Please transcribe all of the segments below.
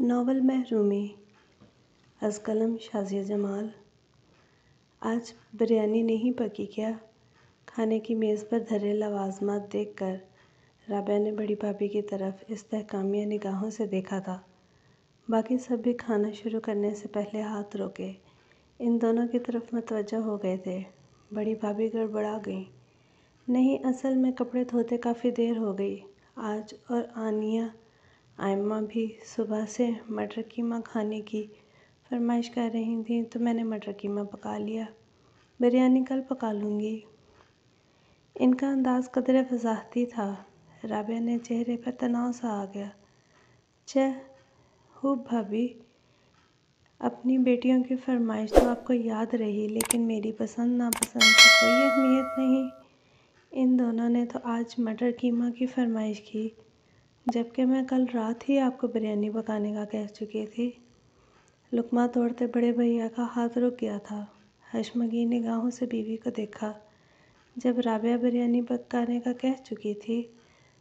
Novel محرومی از قلم شازیہ جمال۔ آج بریانی نہیں پکی کیا؟ کھانے کی میز پر دھرے لوازمات دیکھ کر رابعہ نے بڑی بھابھی کی طرف استحکامیہ نگاہوں سے دیکھا تھا۔ باقی سب بھی کھانا شروع کرنے سے پہلے ہاتھ روکے ان دونوں کی طرف متوجہ ہو گئے تھے۔ بڑی بھابھی گڑبڑا گئیں۔ نہیں، اصل میں کپڑے دھوتے کافی دیر ہو گئی آج، اور آنیہ آئمہ بھی صبح سے مٹر قیمہ کھانے کی فرمائش کر رہی تھیں تو میں نے مٹر قیمہ پکا لیا، بریانی کل پکا لوں گی۔ ان کا انداز قدرے وضاحتی تھا۔ رابعہ نے چہرے پر تناؤ سا آ گیا۔ خوب بھابھی، اپنی بیٹیوں کی فرمائش تو آپ کو یاد رہی، لیکن میری پسند ناپسند کی کوئی اہمیت نہیں۔ ان دونوں نے تو آج مٹر قیمہ کی فرمائش کی، جبکہ میں کل رات ہی آپ کو بریانی پکانے کا کہہ چکی تھی۔ لقمہ توڑتے بڑے بھیا کا ہاتھ رک گیا تھا۔ حشمگین نگاہوں سے بیوی کو دیکھا۔ جب رابعہ بریانی پکانے کا کہہ چکی تھی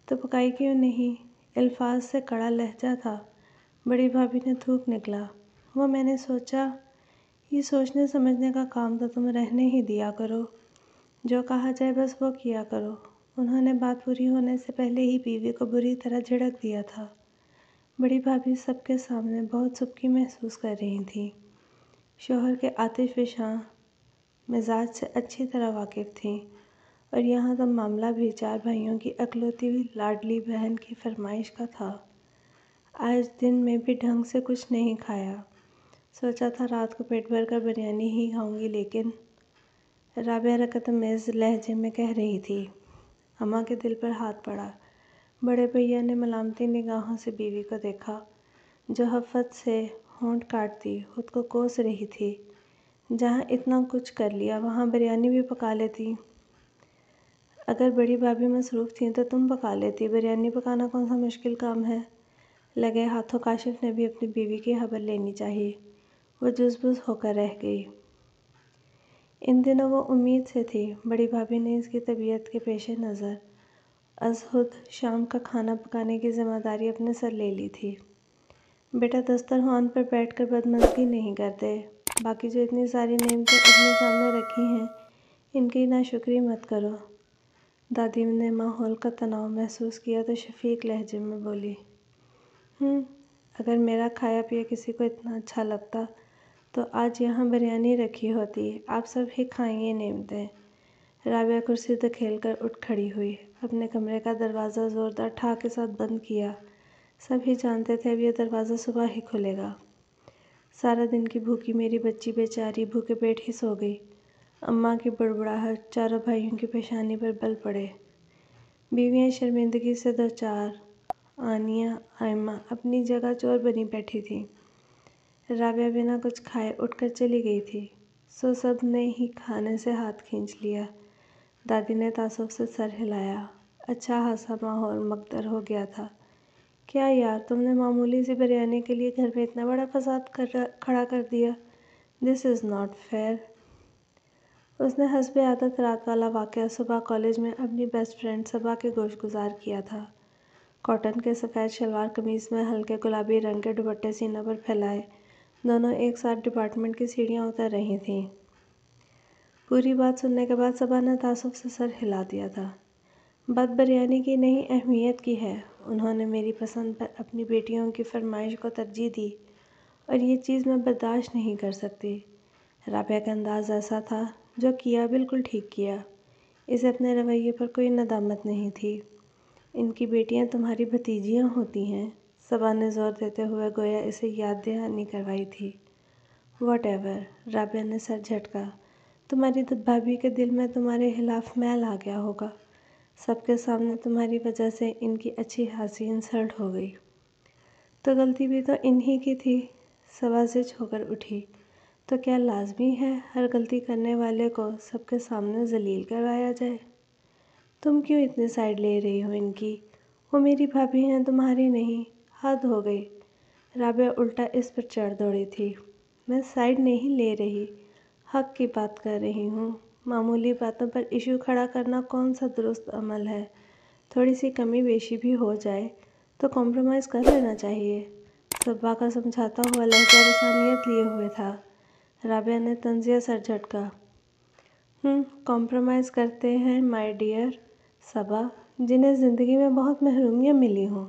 تو پکائی کیوں نہیں؟ الفاظ سے کڑا لہجہ تھا۔ بڑی بھابھی نے تھوک نکلا۔ وہ میں نے سوچا، یہ سوچنے سمجھنے کا کام تو تم رہنے ہی دیا کرو، جو کہا جائے بس وہ کیا کرو۔ انہوں نے بات پوری ہونے سے پہلے ہی بیوی کو بری طرح جھڑک دیا تھا۔ بڑی بھابھی سب کے سامنے بہت سبکی محسوس کر رہی تھیں۔ شوہر کے آتش فشاں مزاج سے اچھی طرح واقف تھیں، اور یہاں تو معاملہ بھی چار بھائیوں کی اکلوتی لاڈلی بہن کی فرمائش کا تھا۔ آج دن میں بھی ڈھنگ سے کچھ نہیں کھایا، سوچا تھا رات کو پیٹ بھر کر بریانی ہی کھاؤں گی، لیکن رابعہ رقتآمیز لہجے میں کہہ رہی تھی۔ اماں کے دل پر ہاتھ پڑا۔ بڑے بھیا نے ملامتی نگاہوں سے بیوی کو دیکھا، جو حفت سے ہونٹ کاٹتی خود کو کوس رہی تھی۔ جہاں اتنا کچھ کر لیا وہاں بریانی بھی پکا لیتی۔ اگر بڑی بھابھی مصروف تھیں تو تم پکا لیتی، بریانی پکانا کون سا مشکل کام ہے؟ لگے ہاتھوں کاشف نے بھی اپنی بیوی کی خبر لینی چاہی۔ وہ جز بز ہو کر رہ گئی۔ ان دنوں وہ امید سے تھی۔ بڑی بھابھی نے اس کی طبیعت کے پیش نظر ازخود شام کا کھانا پکانے کی ذمہ داری اپنے سر لے لی تھی۔ بیٹا، دسترخوان پر بیٹھ کر بدمزگی نہیں کرتے، باقی جو اتنی ساری نعمتیں اپنے سامنے رکھی ہیں ان کی ناشکری مت کرو۔ دادی نے ماحول کا تناؤ محسوس کیا تو شفیق لہجے میں بولی، اگر میرا کھایا پیا کسی کو اتنا اچھا لگتا تو آج یہاں بریانی رکھی ہوتی، آپ سب ہی کھائیں یہ نعمتیں۔ رابعہ کرسی دھکیل کر اٹھ کھڑی ہوئی، اپنے کمرے کا دروازہ زوردار ٹھا کے ساتھ بند کیا۔ سب ہی جانتے تھے اب یہ دروازہ صبح ہی کھلے گا۔ سارا دن کی بھوکی میری بچی بیچاری بھوکے پیٹ ہی سو گئی۔ اماں کی بڑبڑاہٹ چاروں بھائیوں کی پیشانی پر بل پڑے۔ بیویاں شرمندگی سے دوچار، آنیہ آئمہ اپنی جگہ چور بنی بیٹھی تھیں۔ رابعہ بنا کچھ کھائے اٹھ کر چلی گئی تھی، سو سب نے ہی کھانے سے ہاتھ کھینچ لیا۔ دادی نے تعصب سے سر ہلایا۔ اچھا خاصا ماحول مگدر ہو گیا تھا۔ کیا یار، تم نے معمولی سی بریانی کے لیے گھر میں اتنا بڑا فساد کھڑا کر دیا؟ دس از ناٹ فیئر۔ اس نے حسب عادت رات والا واقعہ صبح کالج میں اپنی بیسٹ فرینڈ صبا کے گوش گزار کیا تھا۔ کاٹن کے سفید شلوار قمیض میں ہلکے گلابی رنگ کے دوپٹے سینوں پر پھیلائے دونوں ایک ساتھ ڈپارٹمنٹ کی سیڑھیاں اتر رہی تھیں۔ پوری بات سننے کے بعد صبا نے تعصب سے سر ہلا دیا تھا۔ بات بریانی کی نہیں، اہمیت کی ہے۔ انہوں نے میری پسند پر اپنی بیٹیوں کی فرمائش کو ترجیح دی، اور یہ چیز میں برداشت نہیں کر سکتی۔ رابعہ کا انداز ایسا تھا، جو کیا بالکل ٹھیک کیا۔ اسے اپنے رویے پر کوئی ندامت نہیں تھی۔ ان کی بیٹیاں تمہاری بھتیجیاں ہوتی ہیں، صبا نے زور دیتے ہوئے گویا اسے یاد دہانی کروائی تھی۔ واٹ ایور، رابعہ نے سر جھٹکا۔ تمہاری بھابھی کے دل میں تمہارے خلاف میل آ گیا ہوگا۔ سب کے سامنے تمہاری وجہ سے ان کی اچھی خاصی انسلٹ ہو گئی۔ تو غلطی بھی تو انہی کی تھی۔ صبا زچ ہو کر اٹھی۔ تو کیا لازمی ہے ہر غلطی کرنے والے کو سب کے سامنے ذلیل کروایا جائے؟ تم کیوں اتنی سائیڈ لے رہی ہو ان کی؟ وہ میری بھابھی ہیں، تمہاری نہیں۔ حد ہو گئی۔ رابعہ الٹا اس پر چڑھ دوڑی تھی۔ میں سائیڈ نہیں لے رہی، حق کی بات کر رہی ہوں۔ معمولی باتوں پر ایشو کھڑا کرنا کون سا درست عمل ہے؟ تھوڑی سی کمی بیشی بھی ہو جائے تو کمپرومائز کر لینا چاہیے۔ صبا کا سمجھاتا ہوا لہجہ رسانیت لیے ہوئے تھا۔ رابعہ نے طنزیہ سر جھٹکا۔ کمپرومائز کرتے ہیں مائی ڈیئر صبا، جنہیں زندگی میں بہت محرومیاں ملی ہوں۔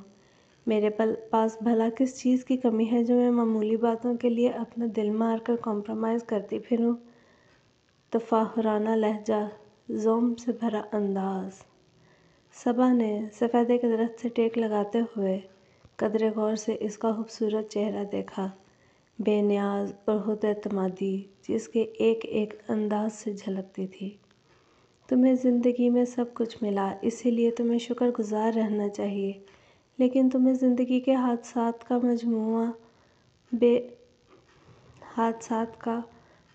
میرے پاس بھلا کس چیز کی کمی ہے جو میں معمولی باتوں کے لیے اپنا دل مار کر کمپرومائز کرتی پھروں؟ تفاحرانہ لہجہ، ذوم سے بھرا انداز۔ صبا نے سفیدے کے درخت سے ٹیک لگاتے ہوئے قدرے غور سے اس کا خوبصورت چہرہ دیکھا، بے نیاز اور خود اعتمادی جس کے ایک ایک انداز سے جھلکتی تھی۔ تمہیں زندگی میں سب کچھ ملا، اسی لیے تمہیں شکر گزار رہنا چاہیے، لیکن تمہیں زندگی کے حادثات کا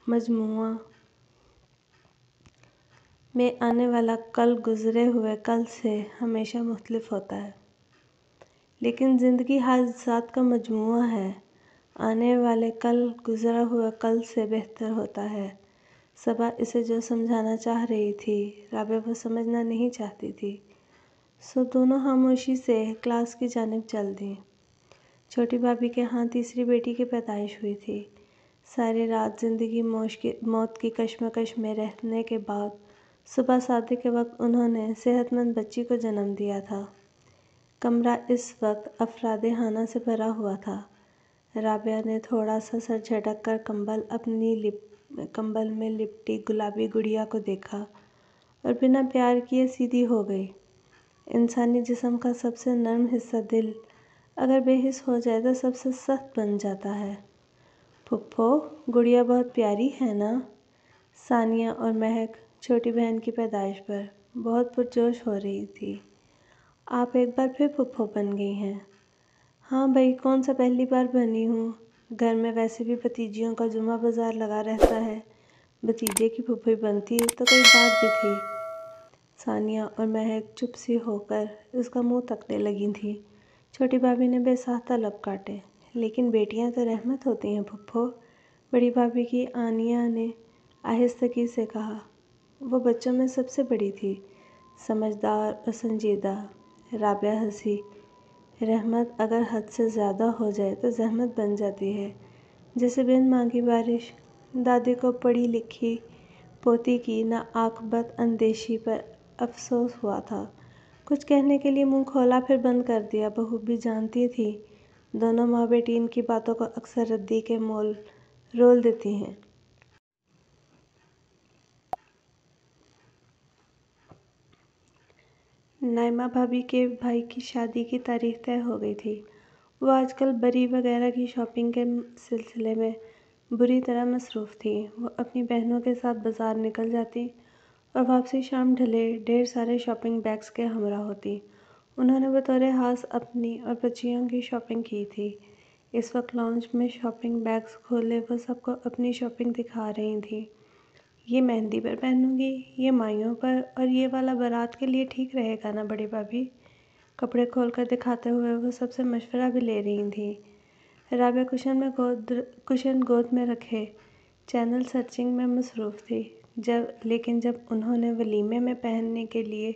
مجموعہ میں آنے والا کل گزرے ہوئے کل سے ہمیشہ مختلف ہوتا ہے۔ لیکن زندگی حادثات کا مجموعہ ہے، آنے والے کل گزرا ہوا کل سے بہتر ہوتا ہے۔ صبا اسے جو سمجھانا چاہ رہی تھی رابعہ وہ سمجھنا نہیں چاہتی تھی، سو دونوں خاموشی سے کلاس کی جانب چل دیں۔ چھوٹی بھابھی کے ہاں تیسری بیٹی کی پیدائش ہوئی تھی۔ ساری رات زندگی موت کی کشمکش میں رہنے کے بعد صبح شادی کے وقت انہوں نے صحت مند بچی کو جنم دیا تھا۔ کمرہ اس وقت افراد خانہ سے بھرا ہوا تھا۔ رابعہ نے تھوڑا سا سر جھٹک کر کمبل میں لپٹی گلابی گڑیا کو دیکھا اور بنا پیار کیے سیدھی ہو گئی۔ انسانی جسم کا سب سے نرم حصہ دل اگر بے حس ہو جائے تو سب سے سخت بن جاتا ہے۔ پھپھو، گڑیا بہت پیاری ہے نا؟ ثانیہ اور مہک چھوٹی بہن کی پیدائش پر بہت پرجوش ہو رہی تھی۔ آپ ایک بار پھر پھپھو بن گئی ہیں؟ ہاں بھئی، کون سا پہلی بار بنی ہوں، گھر میں ویسے بھی بھتیجیوں کا جمعہ بازار لگا رہتا ہے، بھتیجے کی پھپھی بنتی تو کوئی بات بھی تھی۔ ثانیہ اور مہک چپ سی ہو کر اس کا منہ تکنے لگی تھیں۔ چھوٹی بھابھی نے بے ساختہ لب کاٹے۔ لیکن بیٹیاں تو رحمت ہوتی ہیں پھپھو، بڑی بھابھی کی آنیہ نے آہستگی سے کہا۔ وہ بچوں میں سب سے بڑی تھی، سمجھدار اور سنجیدہ۔ رابعہ ہنسی۔ رحمت اگر حد سے زیادہ ہو جائے تو زحمت بن جاتی ہے، جیسے بن مانگی بارش۔ دادی کو پڑھی لکھی پوتی کی ناعاقبت اندیشی پر افسوس ہوا تھا۔ کچھ کہنے کے لیے منہ کھولا پھر بند کر دیا۔ بہو بھی جانتی تھی دونوں ماں بیٹی ان کی باتوں کو اکثر ردی کے مول رول دیتی ہیں۔ نائمہ بھابھی کے بھائی کی شادی کی تاریخ طے ہو گئی تھی۔ وہ آج کل بری وغیرہ کی شاپنگ کے سلسلے میں بری طرح مصروف تھی۔ وہ اپنی بہنوں کے ساتھ بازار نکل جاتی اور واپسی شام ڈھلے ڈھیر سارے شاپنگ بیگز کے ہمراہ ہوتی۔ انہوں نے بطور خاص اپنی اور بچیوں کی شاپنگ کی تھی۔ اس وقت لاؤنج میں شاپنگ بیگز کھولے وہ سب کو اپنی شاپنگ دکھا رہی تھیں۔ یہ مہندی پر پہنوں گی، یہ مائیوں پر، اور یہ والا بارات کے لیے ٹھیک رہے گا نا بڑی بھابھی؟ کپڑے کھول کر دکھاتے ہوئے وہ سب سے مشورہ بھی لے رہی تھیں۔ رابعہ کشن گود میں رکھے چینل سرچنگ میں مصروف تھی۔ لیکن جب انہوں نے ولیمے میں پہننے کے لیے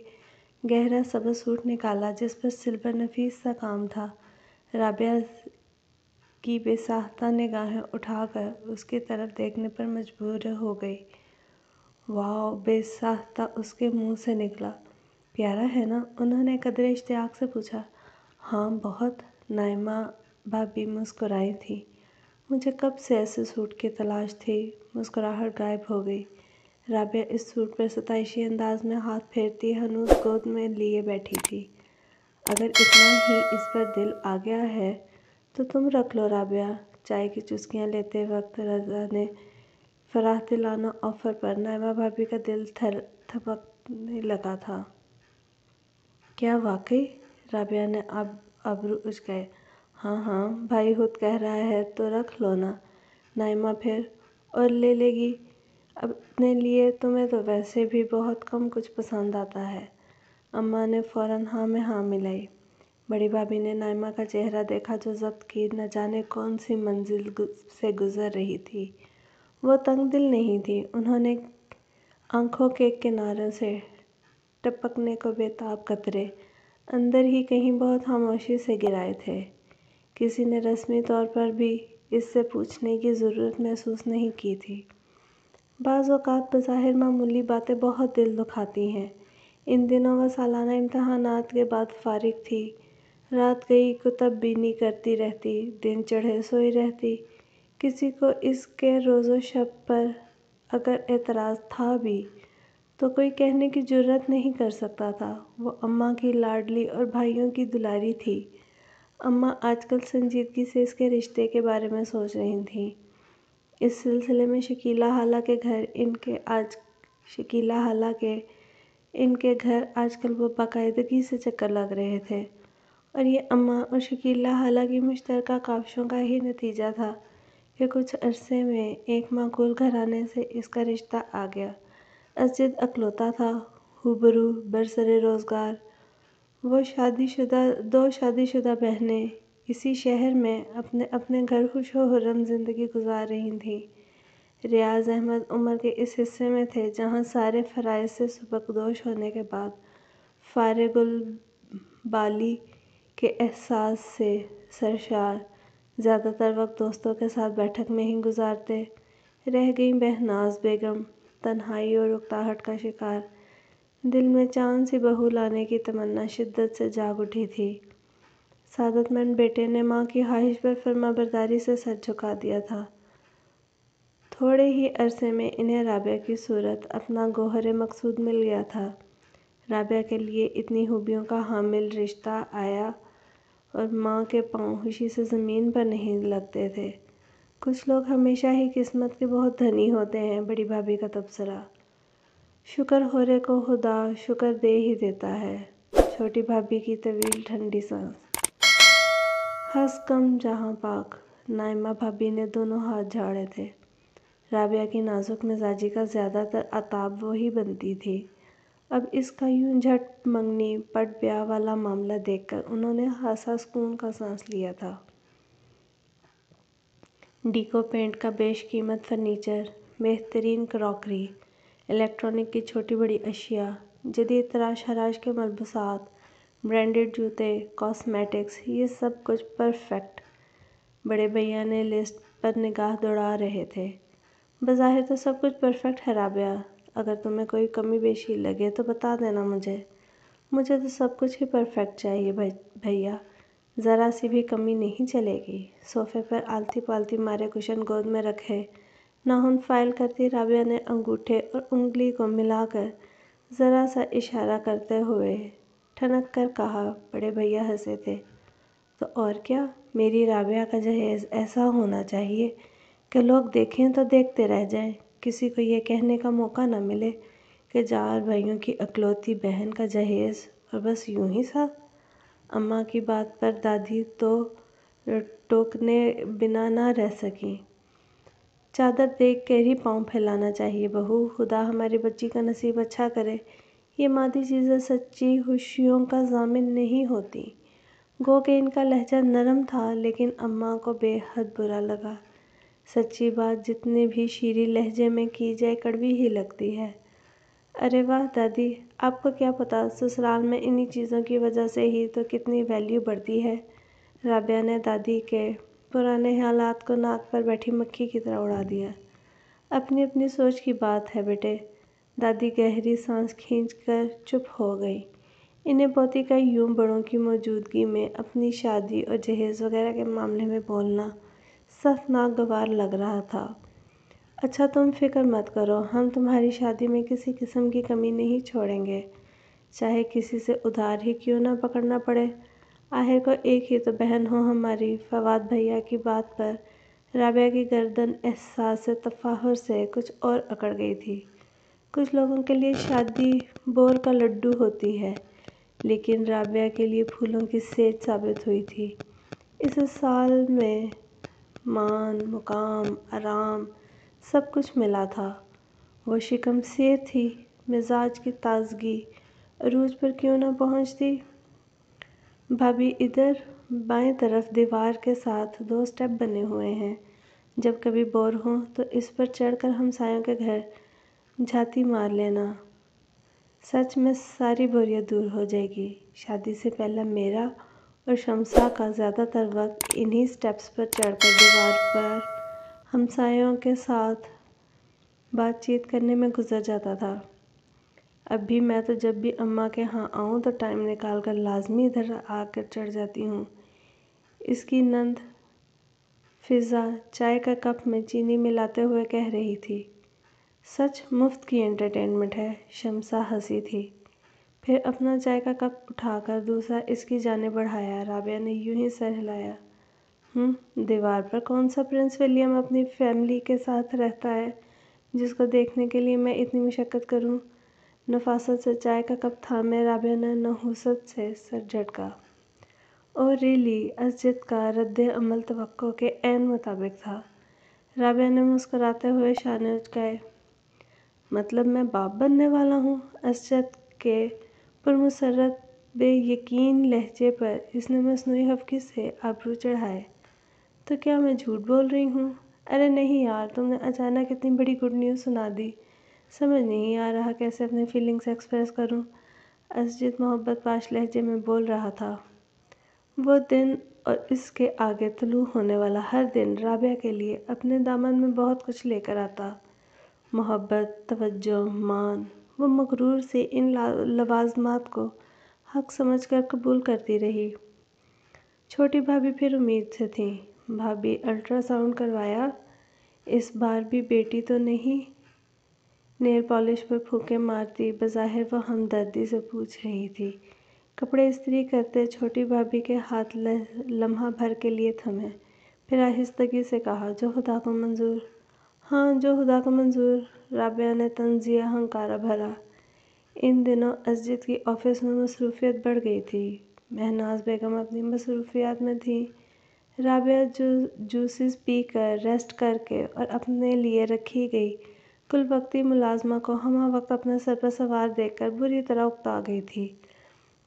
گہرا سبز سوٹ نکالا جس پر سلور نفیس سا کام تھا، رابعہ کی بے ساختہ نگاہیں اٹھا کر اس کی طرف دیکھنے پر مجبور ہو گئی۔ واؤ! بے ساختہ اس کے منہ سے نکلا۔ پیارا ہے نا؟ انہوں نے قدرے اشتیاق سے پوچھا۔ ہاں بہت، نائمہ بھابھی مسکرائی تھیں۔ مجھے کب سے ایسے سوٹ کی تلاش تھی۔ مسکراہٹ غائب ہو گئی۔ رابعہ اس سوٹ پر ستائشی انداز میں ہاتھ پھیرتی ہنوز گود میں لیے بیٹھی تھی۔ اگر اتنا ہی اس پر دل آ گیا ہے تو تم رکھ لو رابعہ۔ چائے کی چسکیاں لیتے وقت رضا نے فراخ دلانہ آفر پر نائمہ بھابھی کا دل تھپکنے لگا تھا۔ کیا واقعی؟ رابعہ نے ابرو اچکائے۔ ہاں ہاں، بھائی خود کہہ رہا ہے تو رکھ لو نا۔ نائمہ پھر اور لے لے گی اپنے لیے؟ تمہیں تو ویسے بھی بہت کم کچھ پسند آتا ہے۔ اماں نے فوراً ہاں میں ہاں ملائی۔ بڑی بھابھی نے نائمہ کا چہرہ دیکھا جو ضبط کی نہ جانے کون سی منزل سے گزر رہی تھی۔ وہ تنگ دل نہیں تھی۔ انہوں نے آنکھوں کے کناروں سے ٹپکنے کو بے تاب قطرے اندر ہی کہیں بہت خاموشی سے گرائے تھے۔ کسی نے رسمی طور پر بھی اس سے پوچھنے کی ضرورت محسوس نہیں کی تھی۔ بعض اوقات بظاہر معمولی باتیں بہت دل دکھاتی ہیں۔ ان دنوں وہ سالانہ امتحانات کے بعد فارغ تھی۔ رات گئی کتب بینی کرتی رہتی، دن چڑھے سوئی رہتی۔ کسی کو اس کے روز و شب پر اگر اعتراض تھا بھی تو کوئی کہنے کی جرأت نہیں کر سکتا تھا۔ وہ اماں کی لاڈلی اور بھائیوں کی دلاری تھی۔ اماں آج کل سنجیدگی سے اس کے رشتے کے بارے میں سوچ رہی تھیں۔ اس سلسلے میں شکیلہ خالہ کے ان کے گھر آج کل وہ باقاعدگی سے چکر لگ رہے تھے، اور یہ اماں اور شکیلہ خالہ کی مشترکہ کاوشوں کا ہی نتیجہ تھا کہ کچھ عرصے میں ایک معقول گھرانے سے اس کا رشتہ آ گیا۔ اسجد اکلوتا تھا، ہوبرو، برسر روزگار۔ دو شادی شدہ بہنیں اسی شہر میں اپنے اپنے گھر خوش و خرم زندگی گزار رہی تھیں۔ ریاض احمد عمر کے اس حصے میں تھے جہاں سارے فرائض سے سبکدوش ہونے کے بعد فارغ البالی کے احساس سے سرشار زیادہ تر وقت دوستوں کے ساتھ بیٹھک میں ہی گزارتے۔ رہ گئیں بہناز بیگم، تنہائی اور اکتاہٹ کا شکار۔ دل میں چاند سی بہو لانے کی تمنا شدت سے جاگ اٹھی تھی۔ سعادت مند بیٹے نے ماں کی خواہش پر فرما برداری سے سر جھکا دیا تھا۔ تھوڑے ہی عرصے میں انہیں رابعہ کی صورت اپنا گوہر مقصود مل گیا تھا۔ رابعہ کے لیے اتنی خوبیوں کا حامل رشتہ آیا اور ماں کے پاؤں خوشی سے زمین پر نہیں لگتے تھے۔ کچھ لوگ ہمیشہ ہی قسمت کے بہت دھنی ہوتے ہیں، بڑی بھابھی کا تبصرہ۔ شکر ہورے کو خدا شکر دے ہی دیتا ہے۔ چھوٹی بھابھی کی طویل ٹھنڈی سانس۔ ہنس کم جہاں پاک۔ نائمہ بھابھی نے دونوں ہاتھ جھاڑے تھے۔ رابعہ کی نازک مزاجی کا زیادہ تر عتاب وہی بنتی تھی۔ اب اس کا یوں جھٹ منگنی پٹ بیاہ والا معاملہ دیکھ کر انہوں نے خاصا سکون کا سانس لیا تھا۔ ڈیکو پینٹ کا بیش قیمت فرنیچر، بہترین کراکری، الیکٹرانک کی چھوٹی بڑی اشیاء، جدید تراش حراش کے ملبوسات، برانڈڈ جوتے، کاسمیٹکس، یہ سب کچھ پرفیکٹ۔ بڑے بھیا نے لسٹ پر نگاہ دوڑا رہے تھے۔ بظاہر تو سب کچھ پرفیکٹ ہے رابعہ، اگر تمہیں کوئی کمی بیشی لگے تو بتا دینا مجھے۔ مجھے تو سب کچھ ہی پرفیکٹ چاہیے بھیا، ذرا سی بھی کمی نہیں چلے گی۔ صوفے پر آلتی پالتی مارے کشن گود میں رکھے ناخن فائل کرتی رابعہ نے انگوٹھے اور انگلی کو ملا کر ذرا سا اشارہ کرتے ہوئے ٹھنک کر کہا۔ بڑے بھیا ہنسے تھے۔ تو اور کیا، میری رابعہ کا جہیز ایسا ہونا چاہیے کہ لوگ دیکھیں تو دیکھتے رہ جائیں، کسی کو یہ کہنے کا موقع نہ ملے کہ 4 بھائیوں کی اکلوتی بہن کا جہیز اور بس یوں ہی سا۔ اماں کی بات پر دادی تو ٹوکنے بنا نہ رہ سکیں۔ چادر دیکھ کر ہی پاؤں پھیلانا چاہیے بہو، خدا ہماری بچی کا نصیب اچھا کرے۔ یہ مادی چیزیں سچی خوشیوں کا ضامن نہیں ہوتیں۔ گو کہ ان کا لہجہ نرم تھا لیکن اماں کو بے حد برا لگا۔ سچی بات جتنے بھی شیریں لہجے میں کی جائے کڑوی ہی لگتی ہے۔ ارے واہ دادی، آپ کو کیا پتہ سسرال میں انہی چیزوں کی وجہ سے ہی تو کتنی ویلیو بڑھتی ہے۔ رابعہ نے دادی کے پرانے خیالات کو ناک پر بیٹھی مکھی کی طرح اڑا دیا۔ اپنی اپنی سوچ کی بات ہے بیٹے۔ دادی گہری سانس کھینچ کر چپ ہو گئیں۔ انہیں پوتی کا یوں بڑوں کی موجودگی میں اپنی شادی اور جہیز وغیرہ کے معاملے میں بولنا سخت ناگوار لگ رہا تھا۔ اچھا تم فکر مت کرو، ہم تمہاری شادی میں کسی قسم کی کمی نہیں چھوڑیں گے، چاہے کسی سے ادھار ہی کیوں نہ پکڑنا پڑے۔ آخر کو ایک ہی تو بہن ہو ہماری۔ فواد بھیا کی بات پر رابعہ کی گردن احساس تفاخر سے کچھ اور اکڑ گئی تھی۔ کچھ لوگوں کے لیے شادی بور کا لڈو ہوتی ہے، لیکن رابعہ کے لیے پھولوں کی سیج ثابت ہوئی تھی۔ اس سال میں مان، مقام، آرام سب کچھ ملا تھا۔ وہ شکم صحت تھی، مزاج کی تازگی عروج پر کیوں نہ پہنچتی۔ بھابھی ادھر بائیں طرف دیوار کے ساتھ 2 اسٹیپ بنے ہوئے ہیں، جب کبھی بور ہوں تو اس پر چڑھ کر ہمسایوں کے گھر جھاتی مار لینا، سچ میں ساری بوریت دور ہو جائے گی۔ شادی سے پہلے میرا اور شمسا کا زیادہ تر وقت انہی سٹیپس پر چڑھ کر دیوار پر ہمسایوں کے ساتھ بات چیت کرنے میں گزر جاتا تھا۔ اب بھی میں تو جب بھی اماں کے ہاں آؤں تو ٹائم نکال کر لازمی ادھر آ کر چڑھ جاتی ہوں۔ اس کی نند فضا چائے کا کپ میں چینی ملاتے ہوئے کہہ رہی تھی۔ سچ مفت کی انٹرٹینمنٹ ہے، شمسا ہنسی تھی۔ پھر اپنا چائے کا کپ اٹھا کر دوسرا اس کی جانب بڑھایا۔ رابعہ نے یوں ہی سر ہلایا۔ دیوار پر کون سا پرنس ولیم اپنی فیملی کے ساتھ رہتا ہے جس کو دیکھنے کے لیے میں اتنی مشقت کروں؟ نفاست سے چائے کا کپ تھامے رابعہ نے نحوست سے سر جھٹکا۔ اوہ ریئلی؟ اسجد کا رد عمل توقع کے عین مطابق تھا۔ رابعہ نے مسکراتے ہوئے شانے اچکائے۔ مطلب میں باپ بننے والا ہوں؟ اسجد کے پرمسرت بے یقین لہجے پر اس نے مصنوعی خفگی سے ابرو چڑھائے۔ تو کیا میں جھوٹ بول رہی ہوں؟ ارے نہیں یار، تم نے اچانک اتنی بڑی گڈ نیوز سنا دی، سمجھ نہیں آ رہا کیسے اپنی فیلنگز ایکسپریس کروں۔ اسجد محبت پاش لہجے میں بول رہا تھا۔ وہ دن اور اس کے آگے طلوع ہونے والا ہر دن رابعہ کے لیے اپنے دامن میں بہت کچھ لے کر آتا۔ محبت، توجہ، مان۔ وہ مغرور سے ان لوازمات کو حق سمجھ کر قبول کرتی رہی۔ چھوٹی بھابھی پھر امید سے تھیں۔ بھابھی الٹرا ساؤنڈ کروایا؟ اس بار بھی بیٹی تو نہیں؟ نیل پالش پر پھونکے مارتی بظاہر وہ ہمدردی سے پوچھ رہی تھی۔ کپڑے استری کرتے چھوٹی بھابھی کے ہاتھ لمحہ بھر کے لیے تھمے، پھر آہستگی سے کہا، جو خدا کو منظور۔ ہاں، جو خدا کو منظور، رابعہ نے طنزیہ ہنکارا بھرا۔ ان دنوں اسجد کی آفس میں مصروفیت بڑھ گئی تھی۔ مہناز بیگم اپنی مصروفیات میں تھیں۔ رابعہ جوسز پی کر، ریسٹ کر کے اور اپنے لیے رکھی گئی کل وقتی ملازمہ کو ہمہ وقت اپنے سر پر سوار دیکھ کر بری طرح اکتا گئی تھی۔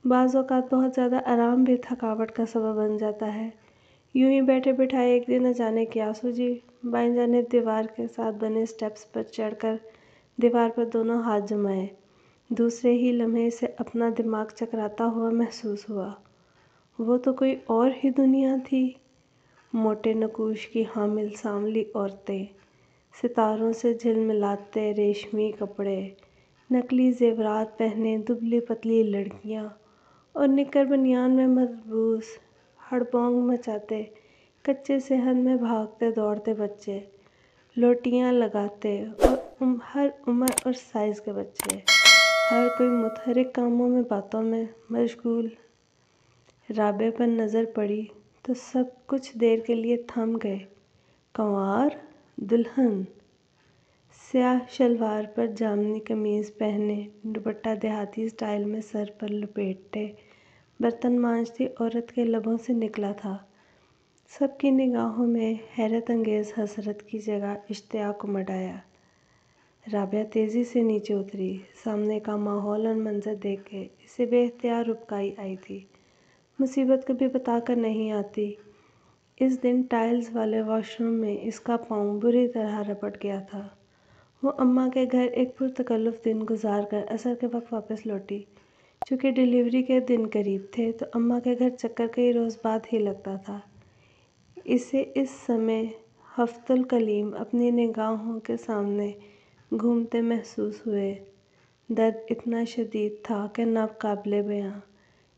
بعض اوقات بہت زیادہ آرام بھی تھکاوٹ کا سبب بن جاتا ہے۔ یوں ہی بیٹھے بٹھائے ایک دن نہ جانے کیا سوجی، بائیں جانب دیوار کے ساتھ بنے سٹیپس پر چڑھ کر دیوار پر دونوں ہاتھ جمائے۔ دوسرے ہی لمحے اسے اپنا دماغ چکراتا ہوا محسوس ہوا۔ وہ تو کوئی اور ہی دنیا تھی۔ موٹے نقوش کی حامل سانولی عورتیں، ستاروں سے جھلملاتے ریشمی کپڑے، نقلی زیورات پہنے دبلی پتلی لڑکیاں اور نکر بنیان میں ملبوس ہڑبونگ مچاتے کچے صحن میں بھاگتے دوڑتے بچے، لوٹیاں لگاتے اور ہر عمر اور سائز کے بچے، ہر کوئی متحرک کاموں میں باتوں میں مشغول۔ رابعہ پر نظر پڑی تو سب کچھ دیر کے لیے تھم گئے۔ کنوار، دلہن، سیاہ شلوار پر جامنی قمیض پہنے، دوپٹہ دیہاتی سٹائل میں سر پر لپیٹے برتن مانجتی عورت کے لبوں سے نکلا تھا۔ سب کی نگاہوں میں حیرت انگیز حسرت کی جگہ اشتیاق امڈ آیا۔ رابعہ تیزی سے نیچے اتری۔ سامنے کا ماحول اور منظر دیکھ کے اسے بے اختیار ابکائی آئی تھی۔ مصیبت کبھی بتا کر نہیں آتی۔ اس دن ٹائلز والے واش روم میں اس کا پاؤں بری طرح رپٹ گیا تھا۔ وہ اماں کے گھر ایک پرتکلف دن گزار کر عصر کے وقت واپس لوٹی۔ چونکہ ڈیلیوری کے دن قریب تھے تو اماں کے گھر چکر کئی روز بعد ہی لگتا تھا۔ اسے اس سمے ہفت الکلیم اپنی نگاہوں کے سامنے گھومتے محسوس ہوئے۔ درد اتنا شدید تھا کہ ناقابل بیاں۔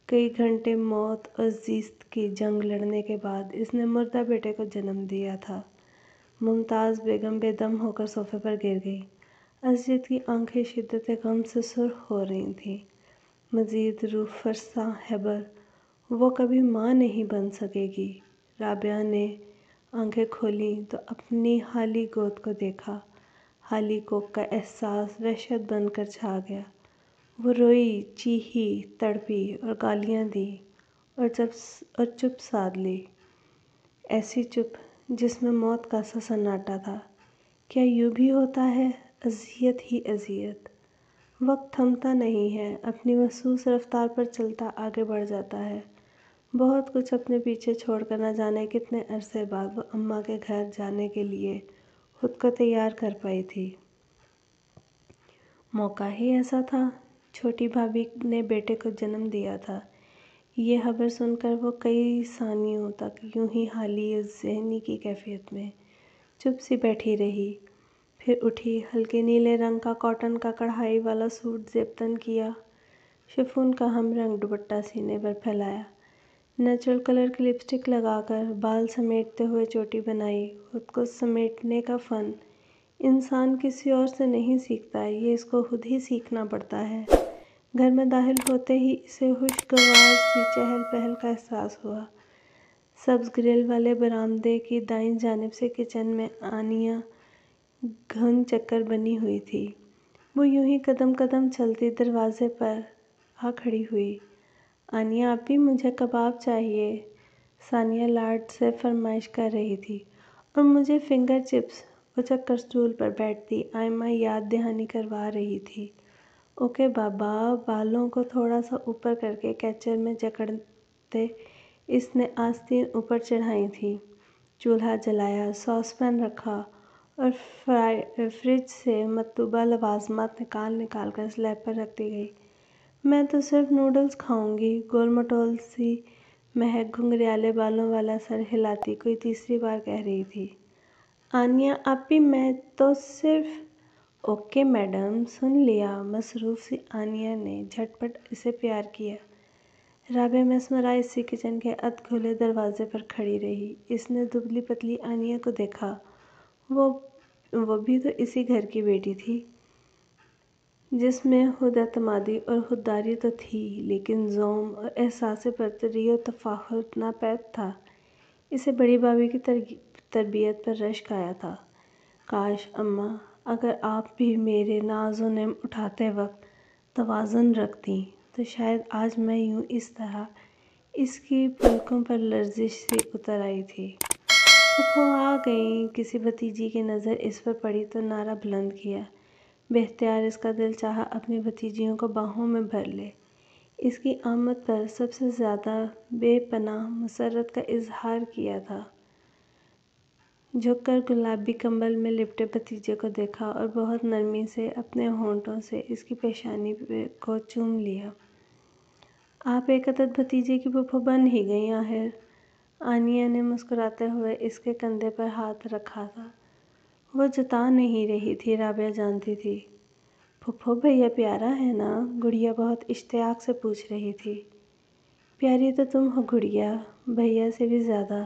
کئی گھنٹے موت اور زیست کی جنگ لڑنے کے بعد اس نے مردہ بیٹے کو جنم دیا تھا۔ ممتاز بیگم بے دم ہو کر صوفے پر گر گئی۔ اسجد کی آنکھیں شدت غم سے سرخ ہو رہی تھیں۔ مزید روح فرسا ہیبر، وہ کبھی ماں نہیں بن سکے گی۔ رابعہ نے آنکھیں کھولیں تو اپنی حالی گود کو دیکھا۔ حالی کوکھ کا احساس وحشت بن کر چھا گیا۔ وہ روئی، چیخی، تڑپی اور گالیاں دیں اور چپ سادھ لی۔ ایسی چپ جس میں موت کا سا سناٹا تھا۔ کیا یوں بھی ہوتا ہے؟ اذیت ہی اذیت۔ وقت تھمتا نہیں ہے، اپنی محسوس رفتار پر چلتا آگے بڑھ جاتا ہے۔ بہت کچھ اپنے پیچھے چھوڑ کر نہ جانے کتنے عرصے بعد وہ اماں کے گھر جانے کے لیے خود کو تیار کر پائی تھی۔ موقع ہی ایسا تھا۔ چھوٹی بھابھی نے بیٹے کو جنم دیا تھا۔ یہ خبر سن کر وہ کئی ثانیوں تک یوں ہی حالی ذہنی کی کیفیت میں چپ سی بیٹھی رہی، پھر اٹھی، ہلکے نیلے رنگ کا کاٹن کا کڑھائی والا سوٹ زیب تن کیا، شفون کا ہم رنگ دوپٹہ سینے پر پھیلایا، نیچرل کلر کی لپسٹک لگا کر بال سمیٹتے ہوئے چوٹی بنائی۔ خود کو سمیٹنے کا فن انسان کسی اور سے نہیں سیکھتا، یہ اس کو خود ہی سیکھنا پڑتا ہے۔ گھر میں داخل ہوتے ہی اسے خوشگوار سی چہل پہل کا احساس ہوا۔ سبز گرل والے برآمدے کی دائیں جانب سے کچن میں آنیہ گھن چکر بنی ہوئی تھی۔ وہ یوں ہی قدم قدم چلتی دروازے پر آ کھڑی ہوئی۔ آنیہ آپی، مجھے کباب چاہیے، ثانیہ لاڈ سے فرمائش کر رہی تھی۔ اور مجھے فنگر چپس۔ وہ چک کر اسٹول پر بیٹھتی آئمہ یاد دہانی کروا رہی تھی۔ اوکے بابا۔ بالوں کو تھوڑا سا اوپر کر کے کیچر میں جکڑتے اس نے آستین اوپر چڑھائی تھیں، چولہا جلایا، ساس پین رکھا اور فریج سے مطلوبہ لوازمات نکال نکال کر سلیب پر رکھتی گئی۔ میں تو صرف نوڈلز کھاؤں گی، گول مٹول سی مہک گھنگریالے بالوں والا سر ہلاتی کوئی تیسری بار کہہ رہی تھی۔ آنیہ آپی، میں تو صرف… اوکے میڈم، سن لیا۔ مصروف سی آنیہ نے جھٹ پٹ اسے پیار کیا۔ رابعہ مسمرائز سی کچن کے ادھ کھلے دروازے پر کھڑی رہی۔ اس نے دبلی پتلی آنیہ کو دیکھا۔ وہ بھی تو اسی گھر کی بیٹی تھی، جس میں خود اعتمادی اور خودداری تو تھی، لیکن زوم اور احساس برتری و تفاخر ناپید تھا۔ اسے بڑی بھابھی کی تربیت پر رشک آیا تھا۔ کاش اماں، اگر آپ بھی میرے ناز و نعم اٹھاتے وقت توازن رکھتیں تو شاید آج میں یوں اس طرح… اس کی پلکوں پر لرزش سی اتر آئی تھی۔ پھپھو آ گئیں۔ کسی بھتیجی کی نظر اس پر پڑی تو نعرہ بلند کیا۔ بے اختیار اس کا دل چاہا اپنی بھتیجیوں کو باہوں میں بھر لے۔ اس کی آمد پر سب سے زیادہ بے پناہ مسرت کا اظہار کیا تھا۔ جھک کر گلابی کمبل میں لپٹے بھتیجے کو دیکھا اور بہت نرمی سے اپنے ہونٹوں سے اس کی پیشانی کو چوم لیا۔ آپ ایک عدد بھتیجے کی پھپھو بن ہی گئیں آخر۔ آنیہ نے مسکراتے ہوئے اس کے کندھے پر ہاتھ رکھا تھا۔ وہ جتا نہیں رہی تھی، رابعہ جانتی تھی۔ پھپھو، بھیا پیارا ہے نا؟ گڑیا بہت اشتیاق سے پوچھ رہی تھی۔ پیاری تو تم ہو گڑیا، بھیا سے بھی زیادہ۔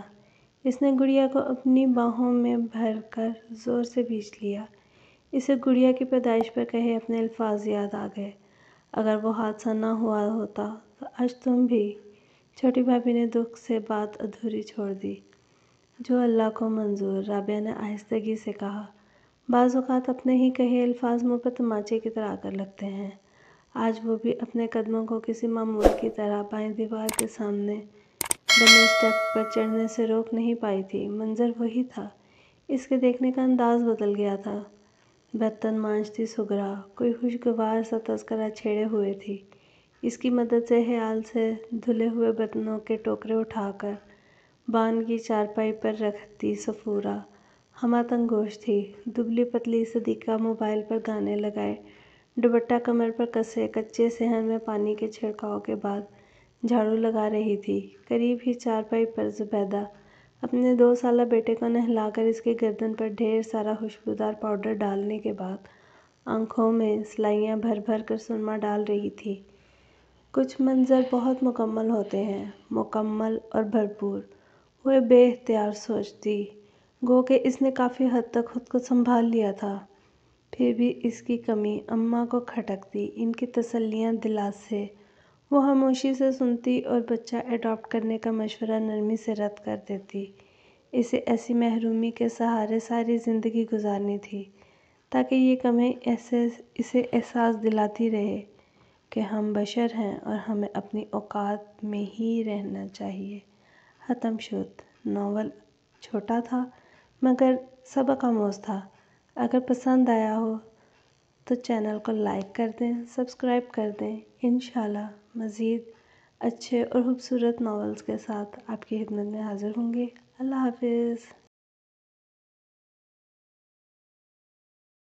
اس نے گڑیا کو اپنی باہوں میں بھر کر زور سے کھینچ لیا۔ اسے گڑیا کی پیدائش پر کہے اپنے الفاظ یاد آ گئے۔ اگر وہ حادثہ نہ ہوا ہوتا تو آج تم بھی… چھوٹی بھابھی نے دکھ سے بات ادھوری چھوڑ دی۔ جو اللہ کو منظور، رابعہ نے آہستگی سے کہا۔ بعض اوقات اپنے ہی کہے الفاظ منہ پر تماچے کی طرح آ کر لگتے ہیں۔ آج وہ بھی اپنے قدموں کو کسی معمول کی طرح بائیں دیوار کے سامنے بنے اسٹیپ پر چڑھنے سے روک نہیں پائی تھی۔ منظر وہی تھا، اس کے دیکھنے کا انداز بدل گیا تھا۔ برتن مانجتی سغرا کوئی خوشگوار سا تذکرہ چھیڑے ہوئے تھی۔ اس کی مدد سے خیال سے دھلے ہوئے برتنوں کے ٹوکرے اٹھا کر بان کی چارپائی پر رکھتی صفورہ ہمہ گوش تھی۔ دبلی پتلی صدیقہ موبائل پر گانے لگائے دوپٹہ کمر پر کسے کچے صحن میں پانی کے چھڑکاؤ کے بعد جھاڑو لگا رہی تھی۔ قریب ہی چارپائی پر زبیدہ اپنے 2 سالہ بیٹے کو نہلا کر اس کی گردن پر ڈھیر سارا خوشبودار پاؤڈر ڈالنے کے بعد آنکھوں میں سلائیاں بھر بھر کر سرما ڈال رہی تھی۔ کچھ منظر بہت مکمل ہوتے ہیں، مکمل اور بھرپور۔ وہ بے اختیار سوچتی، گو کہ اس نے کافی حد تک خود کو سنبھال لیا تھا، پھر بھی اس کی کمی اماں کو کھٹکتی۔ ان کی تسلیاں دلاس سے وہ خاموشی سے سنتی اور بچہ اڈاپٹ کرنے کا مشورہ نرمی سے رد کر دیتی۔ اسے ایسی محرومی کے سہارے ساری زندگی گزارنی تھی تاکہ یہ کمی اسے احساس دلاتی رہے کہ ہم بشر ہیں اور ہمیں اپنی اوقات میں ہی رہنا چاہیے۔ ختم شد۔ ناول چھوٹا تھا مگر سبق آموز تھا۔ اگر پسند آیا ہو تو چینل کو لائک کر دیں، سبسکرائب کر دیں۔ انشاءاللہ مزید اچھے اور خوبصورت ناولز کے ساتھ آپ کی خدمت میں حاضر ہوں گے۔ اللہ حافظ۔